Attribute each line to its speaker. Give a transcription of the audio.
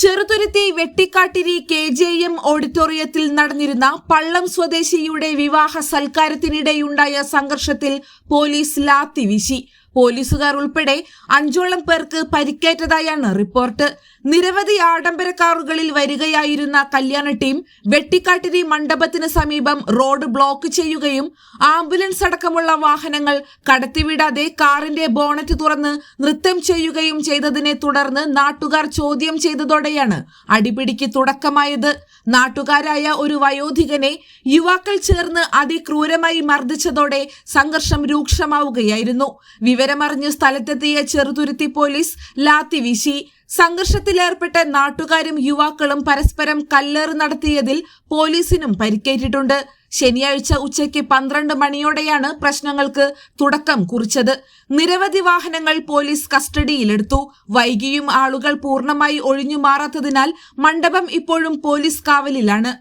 Speaker 1: Cheruthuruthy Vettikkattiri KJM ഓഡിറ്റോറിയത്തിൽ നടന്നിരുന്ന പള്ളം സ്വദേശിയുടെ വിവാഹ സൽക്കാരത്തിനിടെയുണ്ടായ സംഘർഷത്തിൽ പോലീസ് ലാത്തി വീശി. പോലീസുകാർ ഉൾപ്പെടെ 5ഓളം പേർക്ക് പരിക്കേറ്റതായാണ് റിപ്പോർട്ട്. നിരവധി ആഡംബര കാറുകളിൽ വരികയായിരുന്ന കല്യാണ ടീം വെട്ടിക്കാട്ടിരി മണ്ഡപത്തിന് സമീപം റോഡ് ബ്ലോക്ക് ചെയ്യുകയും ആംബുലൻസ് അടക്കമുള്ള വാഹനങ്ങൾ കടത്തിവിടാതെ കാറിന്റെ ബോണറ്റ് തുറന്ന് നൃത്തം ചെയ്യുകയും ചെയ്തതിനെ തുടർന്ന് നാട്ടുകാർ ചോദ്യം ചെയ്തതോടെയാണ് അടിപിടിക്ക് തുടക്കമായത്. നാട്ടുകാരായ ഒരു വയോധികനെ യുവാക്കൾ ചേർന്ന് അതിക്രൂരമായി മർദ്ദിച്ചതോടെ സംഘർഷം രൂക്ഷമാവുകയായിരുന്നു. വിവരമറിഞ്ഞ് സ്ഥലത്തെത്തിയ ചെറുതുരുത്തി പോലീസ് ലാത്തി വീശി. സംഘർഷത്തിലേർപ്പെട്ട നാട്ടുകാരും യുവാക്കളും പരസ്പരം കല്ലേറ് നടത്തിയതിൽ പോലീസിനും പരിക്കേറ്റിട്ടുണ്ട്. ശനിയാഴ്ച ഉച്ചയ്ക്ക് 12 മണിയോടെയാണ് പ്രശ്നങ്ങൾക്ക് തുടക്കം കുറിച്ചത്. നിരവധി വാഹനങ്ങൾ പോലീസ് കസ്റ്റഡിയിലെടുത്തു. വൈകിയും ആളുകൾ പൂർണ്ണമായി ഒഴിഞ്ഞു മാറാത്തതിനാൽ മണ്ഡപം ഇപ്പോഴും പോലീസ് കാവലിലാണ്.